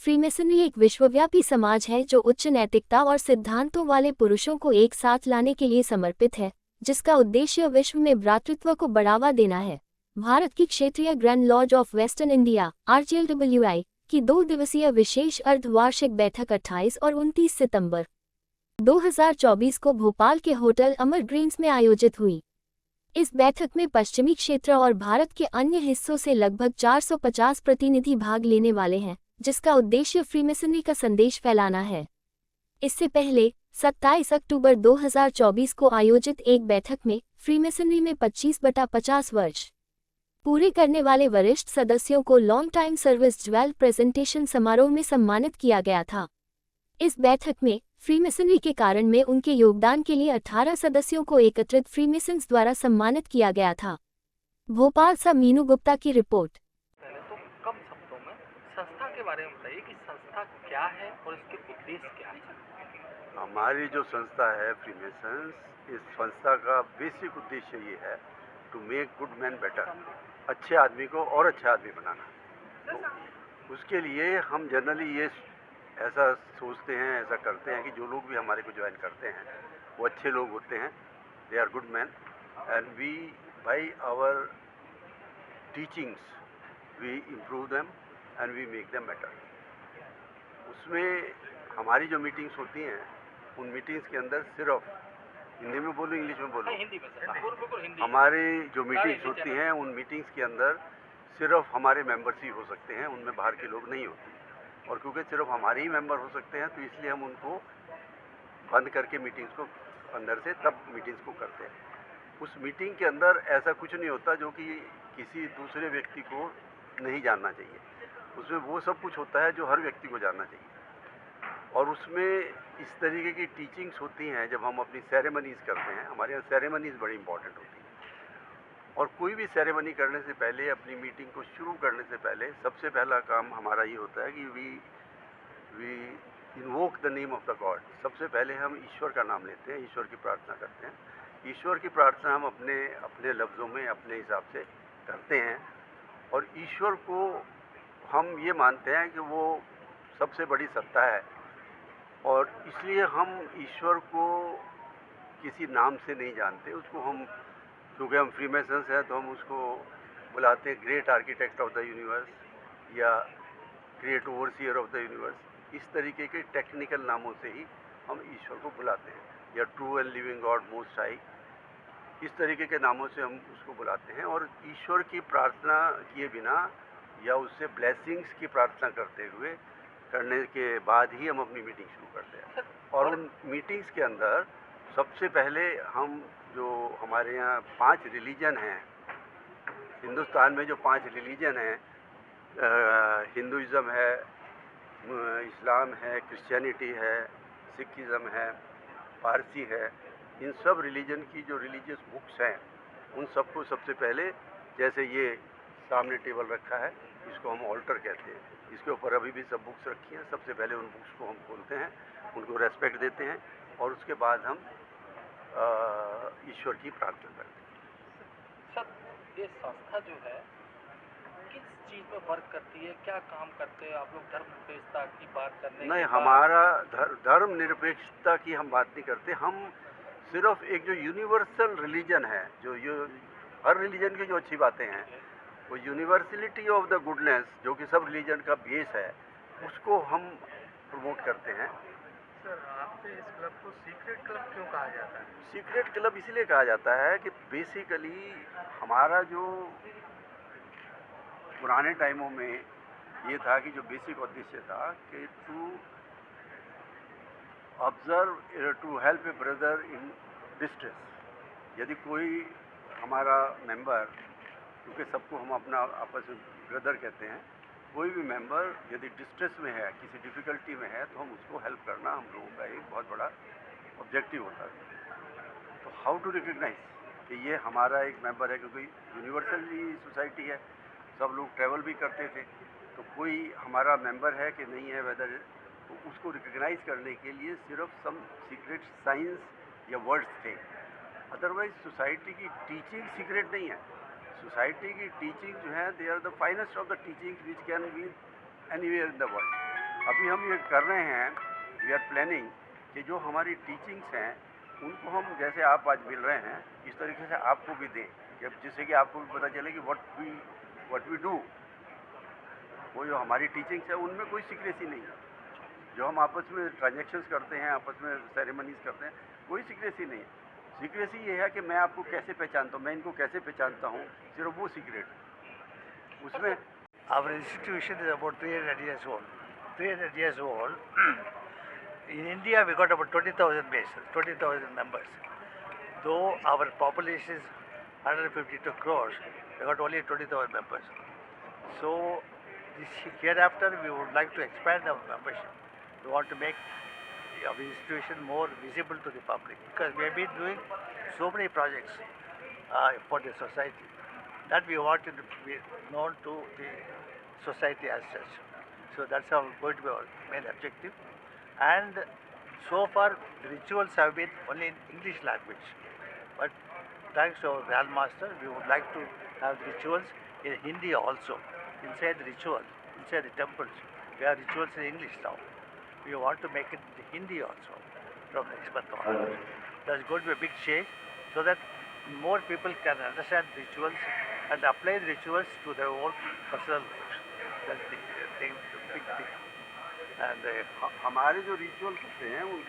Freemasonry एक विश्वव्यापी समाज है जो उच्च नैतिकता और सिद्धांतों वाले पुरुषों को एक साथ लाने के लिए समर्पित है, जिसका उद्देश्य विश्व में भ्रातृत्व को बढ़ावा देना है। भारत की क्षेत्रीय grand lodge of western India (RGLWI) की 2 दिवसीय विशेष अर्धवार्षिक बैठक 28 और 29 सितंबर 2024 को भोपाल के होटल अमर ग्रीन्स में आयोजित हुई। इस बैठक में पश्चिमी क्षेत्र और भारत के अन्य हिस्सों से लगभग 450 प्रतिनिधि भाग लेने वाले हैं, जिसका उद्देश्य फ्रीमेसनरी का संदेश फैलाना है। इससे पहले 27 अक्टूबर 2024 को आयोजित एक बैठक में फ्रीमेसनरी में 25/50 वर्ष पूरे करने वाले वरिष्ठ सदस्यों को long time service jewel presentation समारोह में सम्मानित किया गया था। इस बैठक में फ्रीमेसनरी के कारण में उनके योगदान के लिए 18 सदस्यों को एकत्रित फ्रीमेसन्स द्वारा सम्मानित किया गया था। भोपाल से मीनू गुप्ता की रिपोर्ट। पहले तो कम शब्दों में संस्था के बारे में बताइए कि संस्था क्या है और इसके उद्देश्य क्या है। हमारी जो संस्था है फ्रीमेसन्स, इस संस्था का बेसिक उद्देश्य ये है to make good man better, अच्छे आदमी को और अच्छा आदमी बनाना। तो उसके लिए हम जनरली ये ऐसा सोचते हैं, ऐसा करते हैं कि जो लोग भी हमारे को ज्वाइन करते हैं वो अच्छे लोग होते हैं, they are good man, and we by our teachings we improve them and we make them better. उसमें हमारी जो मीटिंग्स होती हैं, उन मीटिंग्स के अंदर सिर्फ हिंदी में बोलूँ, इंग्लिश में बोलूँ, हिंदी में बिल्कुल हिंदी। हमारी जो मीटिंग्स होती हैं उन मीटिंग्स के अंदर सिर्फ हमारे मेंबर्स ही हो सकते हैं, उनमें बाहर के लोग नहीं होते। और क्योंकि सिर्फ हमारे ही मेंबर हो सकते हैं तो इसलिए हम उनको बंद करके मीटिंग्स को अंदर से तब मीटिंग्स को करते हैं। उस मीटिंग के अंदर ऐसा कुछ नहीं होता जो कि किसी दूसरे व्यक्ति को नहीं जानना चाहिए। उसमें वो सब कुछ होता है जो हर व्यक्ति को जानना चाहिए। और उसमें इस तरीके की टीचिंग्स होती हैं। जब हम अपनी सेरेमनीज़ करते हैं, हमारे यहाँ सेरेमनीज़ बड़ी इंपॉर्टेंट होती हैं, और कोई भी सेरेमनी करने से पहले, अपनी मीटिंग को शुरू करने से पहले सबसे पहला काम हमारा ये होता है कि we invoke the name of the God. सबसे पहले हम ईश्वर का नाम लेते हैं, ईश्वर की प्रार्थना करते हैं। ईश्वर की प्रार्थना हम अपने लफ्ज़ों में अपने हिसाब से करते हैं, और ईश्वर को हम ये मानते हैं कि वो सबसे बड़ी सत्ता है, और इसलिए हम ईश्वर को किसी नाम से नहीं जानते। उसको हम, क्योंकि हम फ्रीमेसन्स हैं, तो हम उसको बुलाते हैं great architect of the universe या great overseer of the universe. इस तरीके के टेक्निकल नामों से ही हम ईश्वर को बुलाते हैं, या true and living God, most high, इस तरीके के नामों से हम उसको बुलाते हैं। और ईश्वर की प्रार्थना किए बिना या उससे ब्लेसिंग्स की प्रार्थना करने के बाद ही हम अपनी मीटिंग शुरू करते हैं। और उन मीटिंग्स के अंदर सबसे पहले हम, जो हमारे यहाँ 5 रिलीजन हैं, हिंदुस्तान में जो 5 रिलीजन हैं, हिंदुइज़्म है, इस्लाम है, क्रिश्चियनिटी है, सिखिज़्म है, पारसी है, इन सब रिलीजन की जो रिलीजियस बुक्स हैं, उन सबको सबसे पहले, जैसे ये सामने टेबल रखा है, इसको हम ऑल्टर कहते हैं, इसके ऊपर अभी भी सब बुक्स रखी हैं। सबसे पहले उन बुक्स को हम खोलते हैं, उनको रेस्पेक्ट देते हैं, और उसके बाद हम ईश्वर की प्रार्थना करते हैं। सर, ये संस्था जो है किस चीज़ में वर्क करती है, क्या काम करते हैं आप लोग? धर्मनिरपेक्षता की बात करने नहीं, के हमारा धर्मनिरपेक्षता की हम बात नहीं करते। हम सिर्फ एक जो यूनिवर्सल रिलीजन है, जो हर रिलीजन की जो अच्छी बातें हैं, वो यूनिवर्सलिटी ऑफ द गुडनेस, जो कि सब रिलीजन का बेस है, उसको हम प्रमोट करते हैं। सर, आपसे इस क्लब को सीक्रेट क्लब क्यों कहा जाता है? सीक्रेट क्लब इसलिए कहा जाता है कि बेसिकली हमारा जो पुराने टाइमों में ये था कि जो बेसिक उद्देश्य था कि to observe, to help a brother in distress. यदि कोई हमारा मेंबर, क्योंकि सबको हम अपना आपस में ब्रदर कहते हैं, कोई भी मेंबर यदि डिस्ट्रेस में है, किसी डिफ़िकल्टी में है, तो हम उसको हेल्प करना हम लोगों का एक बहुत बड़ा ऑब्जेक्टिव होता है। तो हाउ टू रिकग्नाइज कि ये हमारा एक मेंबर है, क्योंकि यूनिवर्सली सोसाइटी है, सब लोग ट्रैवल भी करते थे, तो कोई हमारा मेंबर है कि नहीं है, वेदर, तो उसको रिकग्नाइज करने के लिए सिर्फ सम सीक्रेट साइंस या वर्ड्स थे। अदरवाइज सोसाइटी की टीचिंग सीक्रेट नहीं है। सोसाइटी की टीचिंग जो है, they are the finest of the teachings which can be anywhere in the world. अभी हम ये कर रहे हैं, वी आर प्लानिंग कि जो हमारी टीचिंग्स हैं उनको हम, जैसे आप आज मिल रहे हैं, इस तरीके से आपको भी दें, जब जिससे कि आपको भी पता चले कि व्हाट वी डू। वो जो हमारी टीचिंग्स है उनमें कोई सीक्रेसी नहीं है। जो हम आपस में ट्रांजेक्शन्स करते हैं, आपस में सेरेमनीज करते हैं, कोई सीक्रेसी नहीं है। सीक्रेसी ये है कि मैं आपको कैसे पहचानता हूँ, मैं इनको कैसे पहचानता हूँ, सिर्फ वो सीक्रेट है उसमें। Our institution is about 300 years old. 300 years old. In India, we got about 20,000 bases, 20,000 members. Though our population is 152 crores, we got only 20,000 members. So, hereafter, we would like to expand our membership. We want to make our institution more visible to the public, because we have been doing so many projects for the society that we wanted to be known to the society as such. So that's our going to be our main objective. And so far the rituals have been only in English language. But thanks to our Grand Master, we would like to have the rituals in Hindi also. Inside the ritual, inside the temples, we have rituals in English now. We want to make it in Hindi also from next month onwards. That's going to be a big change, so that more people can understand rituals and apply the rituals to their own personal lives. That's the big thing. And हमारे जो rituals होते हैं